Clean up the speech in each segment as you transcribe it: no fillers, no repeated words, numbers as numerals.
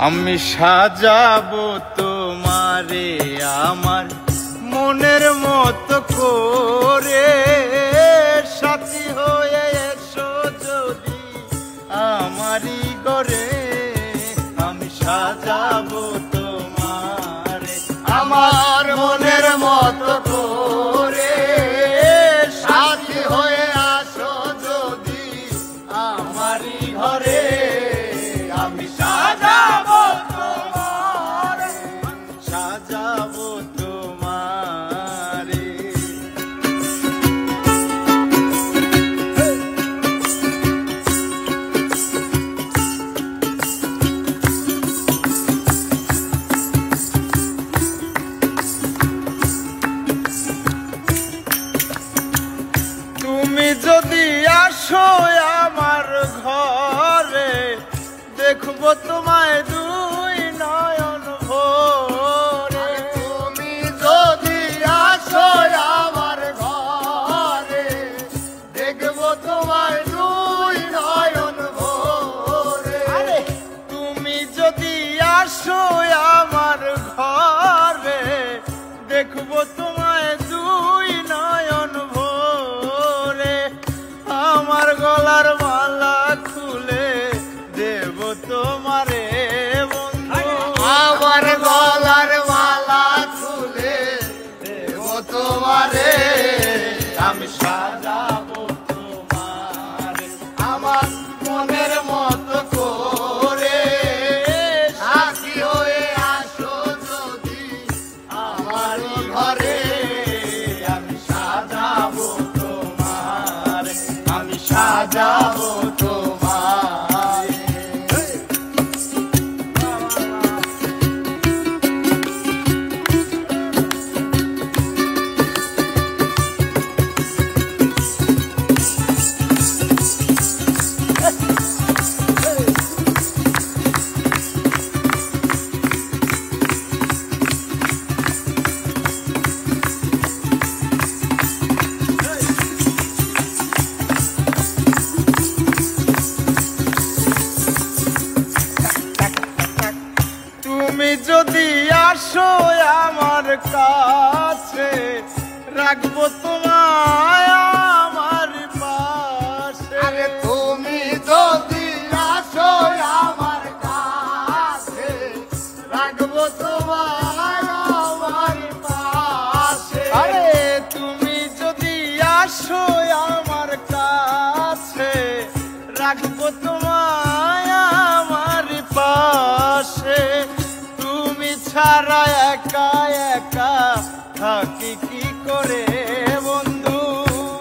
আমি সাজাবো তোমারে আমার মনের মতো করে, সাথী হয়ে এসো যদি আমারই ঘরে। আমি সাজাবো তোমারে আমার মনের মতো করে, সাথী হয়ে আসো যদি আমারই ঘরে। আমি সাজাবো তোমারে, সাজাবো তোমারে। তুমি যদি আসো আমার ঘরে, দেখবো তোমায় দুই নয়ন ভরে। তুমি যদি আসো আমার ঘরে, দেখবো তোমায় দুই নয়ন ভরে। তুমি যদি আসো আমার ঘরে, দেখবো তোমায় দুই নয়ন ভরে। আমার গলার মালা খুলে দেব তোমারে বন্ধু, আমার গলার মালা খুলে দেব তোমারে। আমি সাজাবো তোমারে আমার মনের মতো করে, সাথী হয়ে আসো যদি আমার ঘরে। আমি সাজাবো তোমারে, আমি সাজাবো তোমারে। তুমি যদি আসো আমার কাছে, রাখবো তোমায় আমার পাশে। তুমি যদি আসো আমার কাছে, রাখবো তোমায় আমার পাশে। আরে তুমি যদি আসো আমার কাছে, রাখবো তোমায় আমার পাশে। তুমি ছাড়া একা একা থাকি কি করে বন্ধু,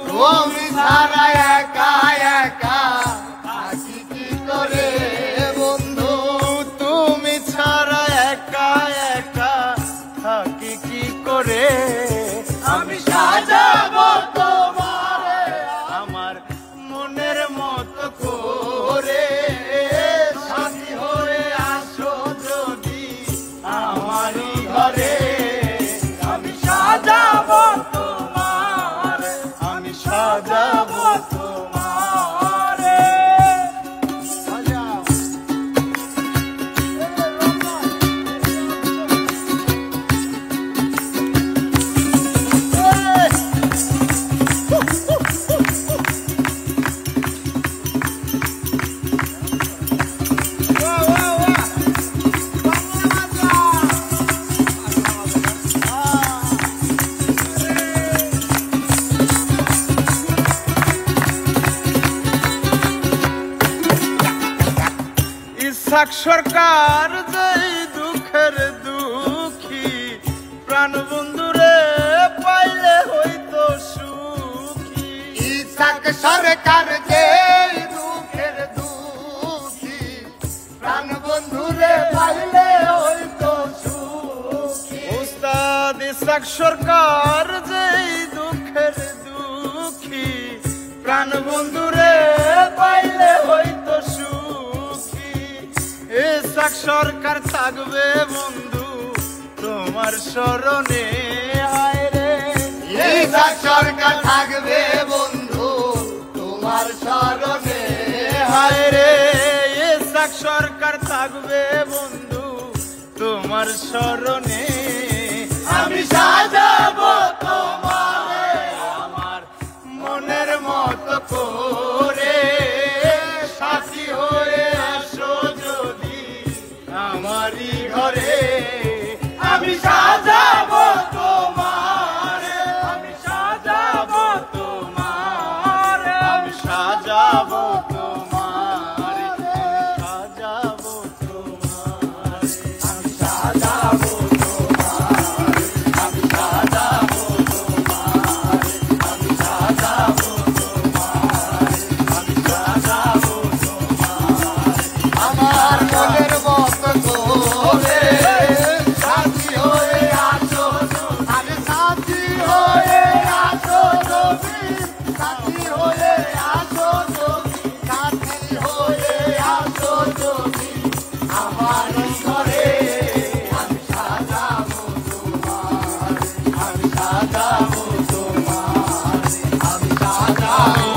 তুমি ছাড়া একা একা থাকি কি করে বন্ধু। তুমি ছাড়া একা একা থাকি কি করে। আমি সাজাবো তোমারে আমার মনের মতো করে, সাথী হয়ে আসো যদি আমারই ঘরে। আমি সাজাবো তোমারে, আমি সাজাবো তোমারে। ইসাক সরকার যেই দুঃখের দুঃখী, প্রাণ বন্ধুরে পাইলে হইতো সুখী। ইসাক সরকার যেই দুঃখের দুঃখী, প্রাণ বন্ধুরে পাইলে হইতো সুখী। উস্তাদ ইসাক সরকার যেই দুঃখের দুঃখী, প্রাণ বন্ধুরে পাইলে হইতো সুখী। ইসাক সরকার থাকবে বন্ধু তোমার স্মরণে, হায় রে। ইসাক সরকার থাকবে বন্ধু তোমার স্মরণে, হায় রে। ইসাক সরকার থাকবে বন্ধু তোমার শরণে আমি সাজাবো তোমারে আমার মনের মতো করে সাথী হয়ে আসো যদি আমারই ঘরে আমি সাজাবো তোমারে আমি সাজাবো তোমারে আমি সাজাবো তোমারে আমি সাজাবো তোমারে আমি সাজাবো তোমারে আমি সাজাবো তোমারে আমি সাজাবো তোমারে আমি সাজাবো তোমারে আমার মনের মতো করে সাথী হয়ে আসো আরে সাথী হয়ে আসো তুমি সাথী হয়ে আসো তুমি সাথী হয়ে আসো তুমি আমার ঘরে আমি সাজাবো তোমার আমি সাজাবো তোমার আমি সাজাবো